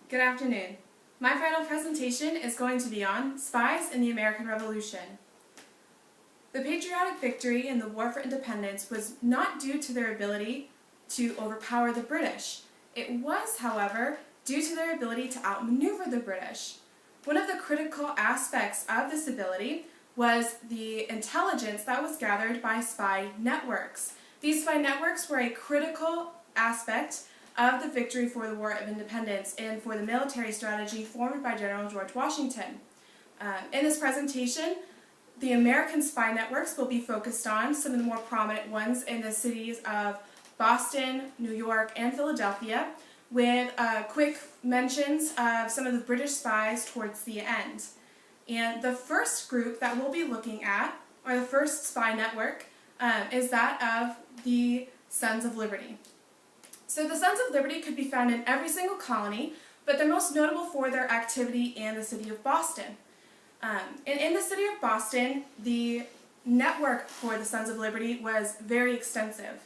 Good afternoon. My final presentation is going to be on Spies in the American Revolution. The patriotic victory in the War for Independence was not due to their ability to overpower the British. It was, however, due to their ability to outmaneuver the British. One of the critical aspects of this ability was the intelligence that was gathered by spy networks. These spy networks were a critical aspect of the victory for the War of Independence and for the military strategy formed by General George Washington. In this presentation, the American spy networks will be focused on some of the more prominent ones in the cities of Boston, New York, and Philadelphia, with quick mentions of some of the British spies towards the end. And the first group that we'll be looking at, or the first spy network, is that of the Sons of Liberty. So the Sons of Liberty could be found in every single colony, but they're most notable for their activity in the city of Boston. In the city of Boston, the network for the Sons of Liberty was very extensive.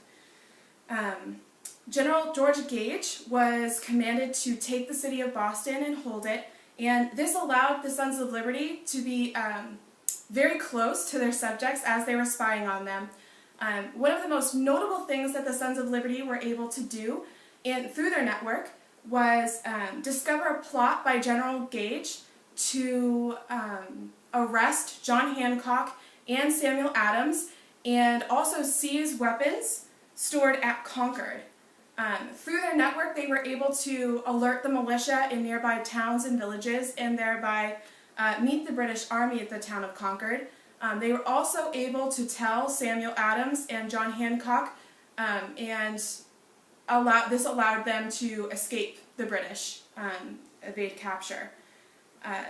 General George Gage was commanded to take the city of Boston and hold it, and this allowed the Sons of Liberty to be very close to their subjects as they were spying on them. One of the most notable things that the Sons of Liberty were able to do through their network was discover a plot by General Gage to arrest John Hancock and Samuel Adams, and also seize weapons stored at Concord. Through their network, they were able to alert the militia in nearby towns and villages, and thereby meet the British Army at the town of Concord. They were also able to tell Samuel Adams and John Hancock, and this allowed them to escape the British, evade capture.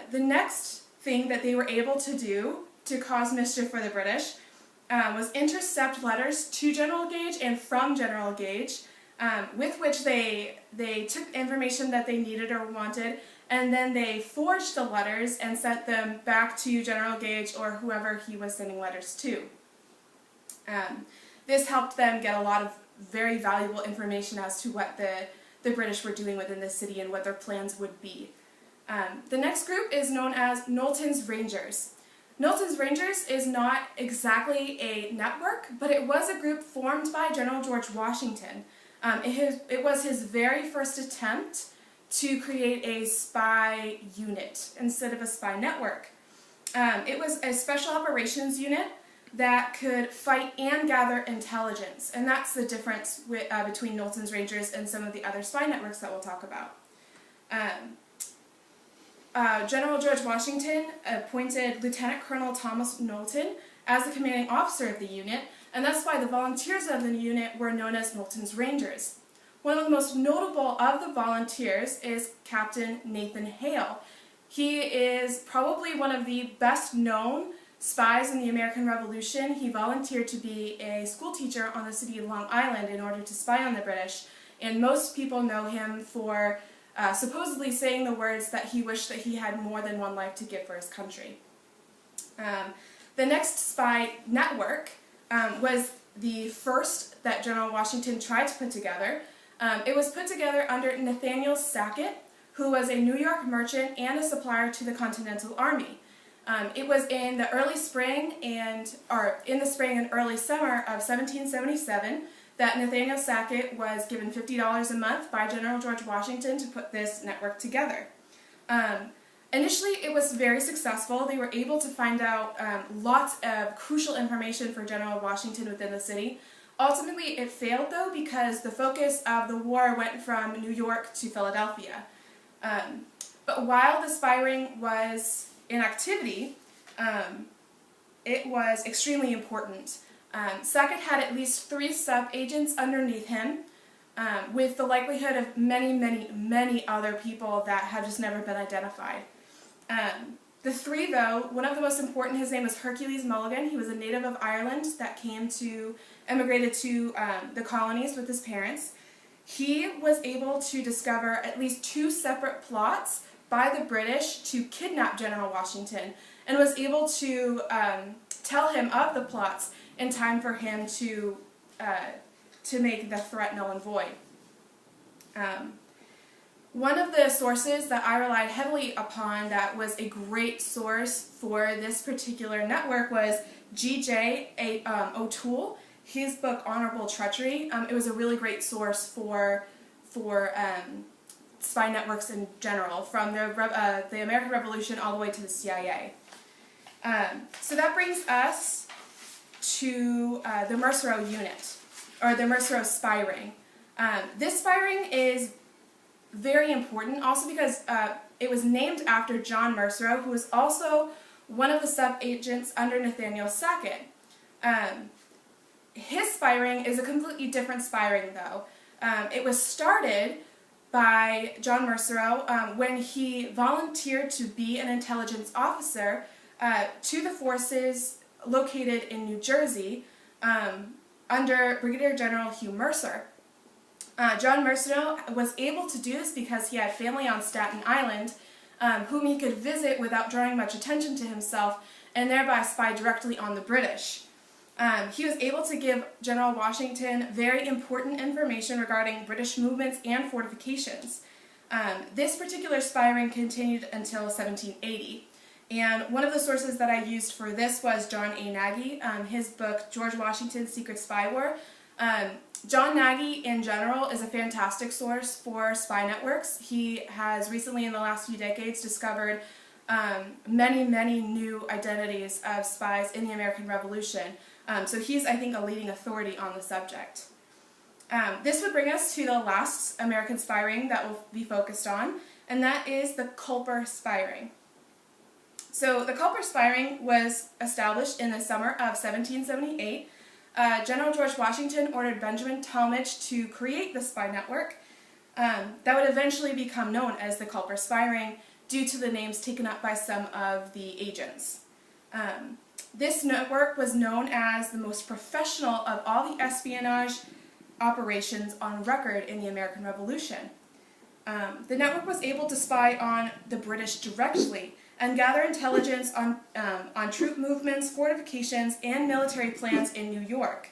The next thing that they were able to do to cause mischief for the British was intercept letters to General Gage and from General Gage, with which they took information that they needed or wanted, and then they forged the letters and sent them back to General Gage or whoever he was sending letters to. This helped them get a lot of very valuable information as to what the British were doing within the city and what their plans would be. The next group is known as Knowlton's Rangers. Knowlton's Rangers is not exactly a network, but it was a group formed by General George Washington. It was his very first attempt to create a spy unit instead of a spy network. It was a special operations unit that could fight and gather intelligence, and that's the difference between Knowlton's Rangers and some of the other spy networks that we'll talk about. General George Washington appointed Lieutenant Colonel Thomas Knowlton as the commanding officer of the unit, and that's why the volunteers of the unit were known as Knowlton's Rangers. One of the most notable of the volunteers is Captain Nathan Hale. He is probably one of the best known spies in the American Revolution. He volunteered to be a school teacher on the city of Long Island in order to spy on the British, and most people know him for supposedly saying the words that he wished that he had more than one life to give for his country. The next spy network was the first that General Washington tried to put together. It was put together under Nathaniel Sackett, who was a New York merchant and a supplier to the Continental Army. It was in the spring and early summer of 1777 that Nathaniel Sackett was given $50 a month by General George Washington to put this network together. Initially, it was very successful. They were able to find out lots of crucial information for General Washington within the city. Ultimately, it failed, though, because the focus of the war went from New York to Philadelphia. But while the spy ring was in activity, it was extremely important. Sackett had at least 3 sub-agents underneath him, with the likelihood of many, many, many other people that have just never been identified. The 3, though, one of the most important, his name was Hercules Mulligan. He was a native of Ireland that emigrated to the colonies with his parents. He was able to discover at least 2 separate plots by the British to kidnap General Washington, and was able to tell him of the plots in time for him to to make the threat null and void. One of the sources that I relied heavily upon that was a great source for this particular network was G.J. O'Toole. His book, Honorable Treachery. It was a really great source for spy networks in general, from the American Revolution all the way to the CIA. So that brings us to the Mercereau unit, or the Mercereau spy ring. This spy ring is very important, also because it was named after John Mercereau, who was also one of the sub-agents under Nathaniel Sackett. His spy ring is a completely different spy ring, though. It was started by John Mercereau when he volunteered to be an intelligence officer to the forces located in New Jersey under Brigadier General Hugh Mercer. John Mercereau was able to do this because he had family on Staten Island whom he could visit without drawing much attention to himself, and thereby spy directly on the British. He was able to give General Washington very important information regarding British movements and fortifications. This particular spy ring continued until 1780. And one of the sources that I used for this was John A. Nagy, his book, George Washington's Secret Spy War. John Nagy, in general, is a fantastic source for spy networks. He has recently, in the last few decades, discovered many, many new identities of spies in the American Revolution. So he's, I think, a leading authority on the subject. This would bring us to the last American spy ring that we'll be focused on, and that is the Culper spy ring. So the Culper spy ring was established in the summer of 1778. General George Washington ordered Benjamin Talmadge to create the spy network that would eventually become known as the Culper spy ring due to the names taken up by some of the agents. This network was known as the most professional of all the espionage operations on record in the American Revolution. The network was able to spy on the British directly and gather intelligence on troop movements, fortifications, and military plans in New York.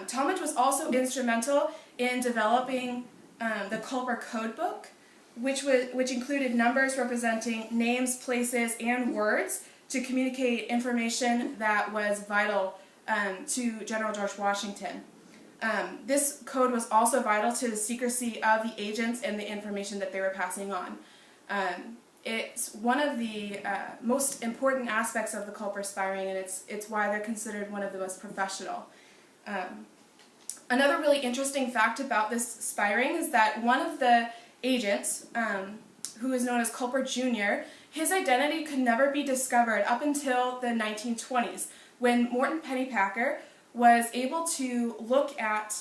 Talmadge was also instrumental in developing the Culper Code Book, which included numbers representing names, places, and words to communicate information that was vital to General George Washington. This code was also vital to the secrecy of the agents and the information that they were passing on. It's one of the most important aspects of the Culper spy ring, and it's why they're considered one of the most professional. Another really interesting fact about this spy ring is that one of the agents, who is known as Culper Jr., his identity could never be discovered up until the 1920s, when Morton Pennypacker was able to look at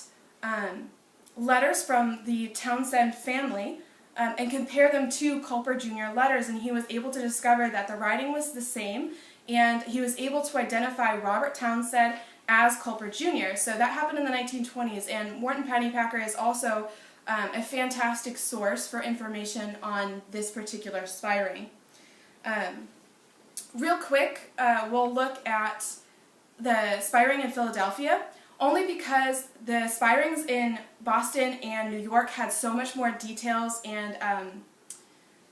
letters from the Townsend family and compare them to Culper Jr. letters, and he was able to discover that the writing was the same, and he was able to identify Robert Townsend as Culper Jr. So that happened in the 1920s, and Morton Pennypacker is also a fantastic source for information on this particular spy ring. Real quick, we'll look at the spy ring in Philadelphia, only because the spy rings in Boston and New York had so much more details, and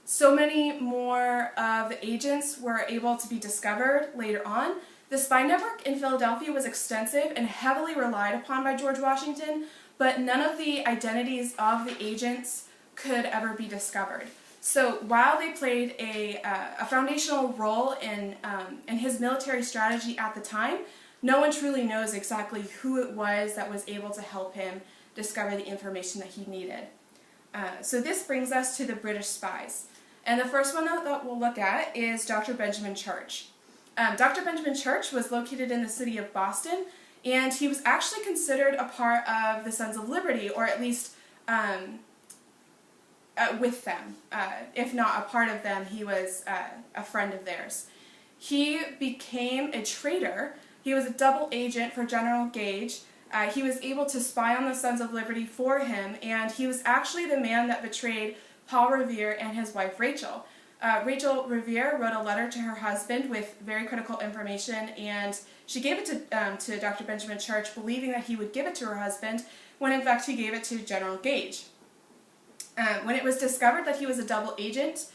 so many more of the agents were able to be discovered later on. The spy network in Philadelphia was extensive and heavily relied upon by George Washington, but none of the identities of the agents could ever be discovered. So while they played a foundational role in his military strategy at the time, no one truly knows exactly who it was that was able to help him discover the information that he needed. So this brings us to the British spies. And the first one that we'll look at is Dr. Benjamin Church. Dr. Benjamin Church was located in the city of Boston, and he was actually considered a part of the Sons of Liberty, or at least with them. If not a part of them, he was a friend of theirs. He became a traitor. He was a double agent for General Gage. He was able to spy on the Sons of Liberty for him, and he was actually the man that betrayed Paul Revere and his wife Rachel. Rachel Revere wrote a letter to her husband with very critical information, and she gave it to Dr. Benjamin Church, believing that he would give it to her husband, when in fact he gave it to General Gage. When it was discovered that he was a double agent,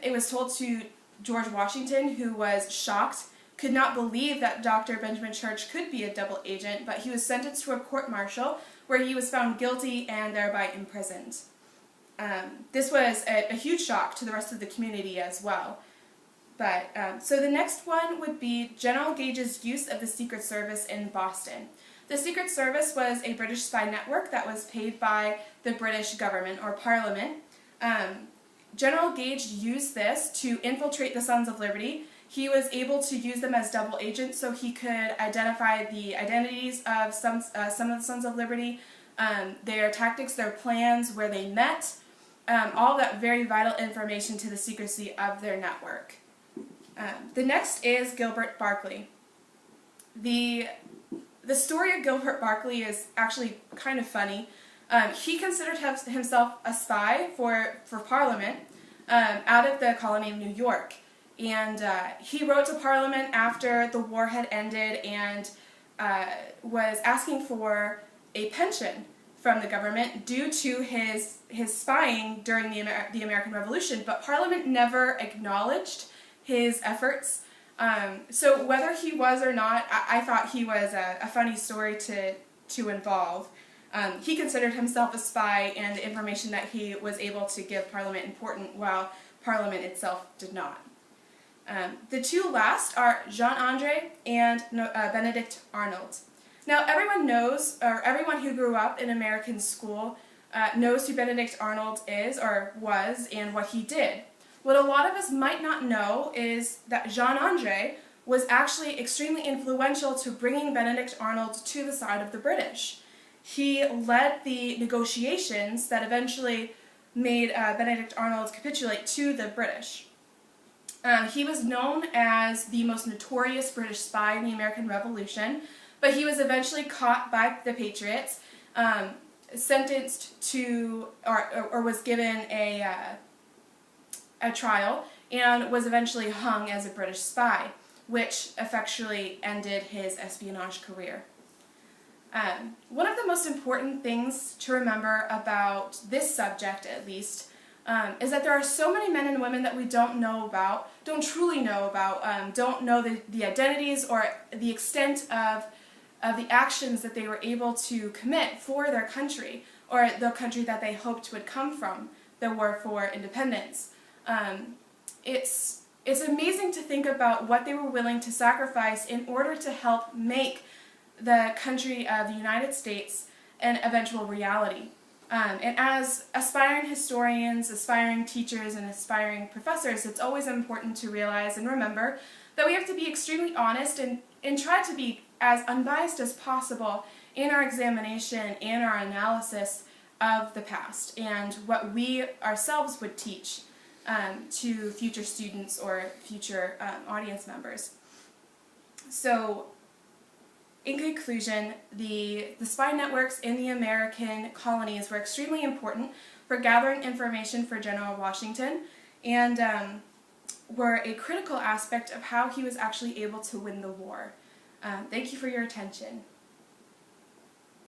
it was told to George Washington, who was shocked, could not believe that Dr. Benjamin Church could be a double agent, but he was sentenced to a court-martial where he was found guilty and thereby imprisoned. This was a huge shock to the rest of the community as well. So the next one would be General Gage's use of the Secret Service in Boston. The Secret Service was a British spy network that was paid by the British government or Parliament. General Gage used this to infiltrate the Sons of Liberty. He was able to use them as double agents so he could identify the identities of some of the Sons of Liberty, their tactics, their plans, where they met, all that very vital information to the secrecy of their network. The next is Gilbert Berkeley. The story of Gilbert Berkeley is actually kind of funny. He considered himself a spy for Parliament out of the colony of New York. And he wrote to Parliament after the war had ended and was asking for a pension from the government due to his spying during the American Revolution. But Parliament never acknowledged his efforts. So whether he was or not, I thought he was a funny story to involve. He considered himself a spy, and the information that he was able to give Parliament important, while Parliament itself did not. The two last are Jean-Andre and Benedict Arnold. Now everyone knows, or everyone who grew up in American school knows who Benedict Arnold is, or was, and what he did. What a lot of us might not know is that Jean-Andre was actually extremely influential to bringing Benedict Arnold to the side of the British. He led the negotiations that eventually made Benedict Arnold capitulate to the British. He was known as the most notorious British spy in the American Revolution, but he was eventually caught by the Patriots, sentenced to, or was given a trial, and was eventually hung as a British spy, which effectually ended his espionage career. One of the most important things to remember about this subject, at least, is that there are so many men and women that we don't know about, don't truly know about, don't know the identities or the extent of the actions that they were able to commit for their country, or the country that they hoped would come from, the war for independence. It's amazing to think about what they were willing to sacrifice in order to help make the country of the United States an eventual reality. And as aspiring historians, aspiring teachers, and aspiring professors, it's always important to realize and remember that we have to be extremely honest and try to be as unbiased as possible in our examination and our analysis of the past and what we ourselves would teach to future students or future audience members. So, in conclusion, the spy networks in the American colonies were extremely important for gathering information for General Washington, and were a critical aspect of how he was actually able to win the war. Thank you for your attention.